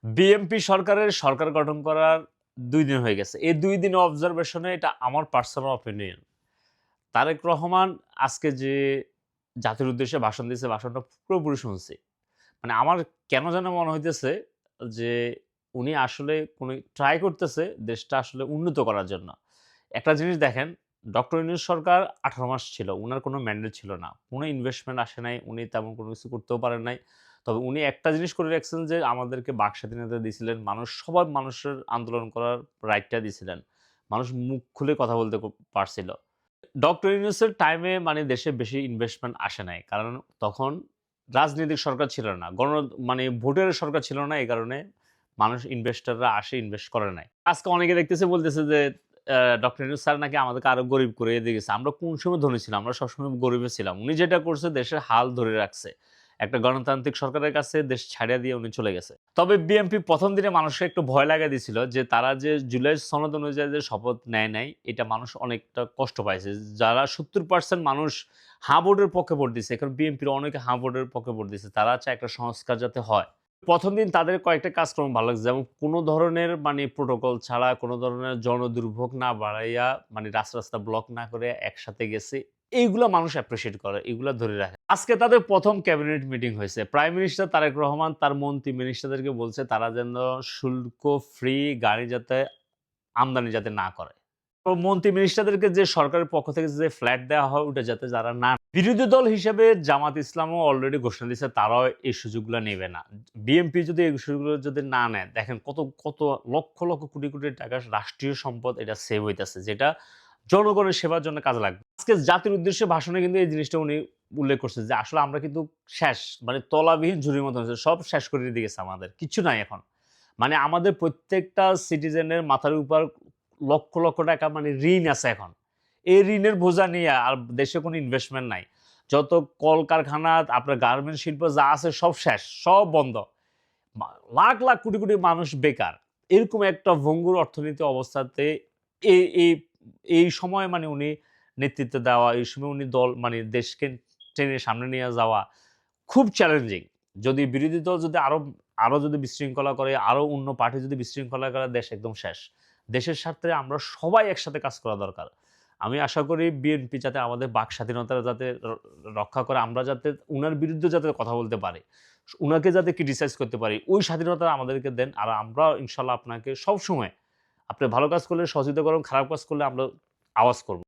BNP সরকারের সরকার গঠন করার ২ দিন হয়ে গেছে। এই ২ দিনের অবজারভেশনে এটা আমার পার্সোনাল অপিনিয়ন। তারেক রহমান আজকে যে জাতির উদ্দেশ্যে ভাষণ দিয়েছে, ভাষণটা পুরোপুরি শুনছি। মানে আমার কেন যেন মনে হইতেছে যে উনি আসলে কোন ট্রাই করতেছে দেশটা আসলে উন্নত করার জন্য। একটা জিনিস দেখেন, ডক্টর ইউনূস সরকার ১৮ মাস ছিল। উনার কোনো ম্যান্ডেট ছিল না। কোন ইনভেস্টমেন্ট আসে নাই। উনি তেমন কোনো কিছু করতেও পারেন নাই। তবে উনি একটা জিনিস করে রাখছেন যে আমাদেরকে বাক স্বাধীনতা দিয়েছিলেন। সবার মানুষের আন্দোলন করার রাইটটা দিছিলেন। মানুষ মুখ খুলে কথা বলতে পারছিল। ডক্টর ইউনূসের টাইমে মানে দেশে বেশি ইনভেস্টমেন্ট আসে নাই। কারণ তখন রাজনৈতিক সরকার ছিল না। ভোটের সরকার ছিল না। এই কারণে ইনভেস্টররা আসে ইনভেস্ট করে নাই। আজকে অনেকে দেখতেছে বলতেছে যে ডক্টর ইউনূস স্যার নাকি আমাদেরকে আরো গরিব করে দিয়ে গেছে। আমরা কোন সময় ধনী ছিলাম? আমরা সবসময় গরিবে ছিলাম। উনি যেটা করছে দেশের হাল ধরে রাখছে। একটা গণতান্ত্রিক সরকারের কাছে দেশ ছাইড়া দিয়ে উনি চলে গেছে। তবে বিএনপি ১ম দিনে মানুষকে একটু ভয় লাগায় দিছিল যে তারা যে জুলাই সনদ অনুযায়ী যে শপথ নেয় নাই, এটা মানুষ অনেকটা কষ্ট পাইছে। যারা ৭০% মানুষ হ্যাঁ ভোটের পক্ষে ভোট দিছে। এখন বিএনপির অনেকে হ্যাঁ ভোটের পক্ষে ভোট দিছে। তারা চায় একটা সংস্কার যাতে হয়। ১ম দিন তাদের কয়েকটা কাজকর্ম ভালো লাগছে। যেমন কোন ধরনের প্রোটোকল ছাড়া, কোন ধরনের জনদুর্ভোগ না বাড়াইয়া রাস্তা ব্লক না করে একসাথে গেছে। এইগুলা মানুষ অ্যাপ্রিশিয়েট করে। এগুলা ধরে রাখে। আজকে তাদের ১ম ক্যাবিনেট মিটিং হয়েছে। প্রাইম মিনিস্টার তারেক রহমান তার মন্ত্রী মিনিস্টারদেরকে বলছে তারা যেন শুল্ক ফ্রি গাড়ি যাতে আমদানি যাতে না করে। তো মন্ত্রী মিনিস্টারদেরকে যে সরকারের পক্ষ থেকে যে ফ্ল্যাট দেওয়া হয় ওটা যাতে যারা না বিরোধী দল হিসেবে জামাত ইসলামও অলরেডি ঘোষণা দিয়েছে তারাও এই সুযোগগুলো নেবে না। বিএনপি যদি এই সুযোগগুলো যদি না নেয় দেখেন কত লক্ষ কোটি টাকা রাষ্ট্রীয় সম্পদ এটা সেভ হইতেছে যেটা জনগণের সেবার জন্য কাজে লাগবে। আজকে জাতির উদ্দেশ্যে ভাষণে কিন্তু এই জিনিসটা উনি উল্লেখ করছে যে আসলে আমরা কিন্তু শেষ তলাবিহীন ঝুড়ির মতো হয়েছে। সব শেষ করে দিয়ে গেছে আমাদের। কিচ্ছু নাই এখন। আমাদের প্রত্যেকটা সিটিজেনের মাথার উপর লক্ষ টাকা ঋণ আছে এখন। এই ঋণের বোঝা নিয়ে আর দেশে কোনো ইনভেস্টমেন্ট নাই। যত কলকারখানা, আপনার গার্মেন্টস শিল্প যা আছে সব শেষ, সব বন্ধ। মা লাখ কোটি মানুষ বেকার। এরকম একটা ভঙ্গুর অর্থনীতি অবস্থাতে এই এই এই সময় উনি নেতৃত্ব দেওয়া, এই সময় উনি দেশকে টেনে সামনে নিয়ে যাওয়া খুব চ্যালেঞ্জিং। যদি বিরোধী দল যদি আরো যদি বিশৃঙ্খলা করে, আরো অন্য পার্টি যদি বিশৃঙ্খলা করে দেশ একদম শেষ। দেশের স্বার্থে আমরা সবাই একসাথে কাজ করা দরকার। আমি আশা করি বিএনপি যাতে আমাদের বাক স্বাধীনতা যাতে রক্ষা করে, আমরা যাতে উনার বিরুদ্ধে যাতে কথা বলতে পারি। উনাকে যাতে ক্রিটিসাইজ করতে পারি, ওই স্বাধীনতা আমাদেরকে দেন। আর আমরা ইনশাআল্লাহ আপনাকে সবসময় আপনি ভালো কাজ করলে সহযোগিতা করুন, খারাপ কাজ করলে আমরা আওয়াজ করব।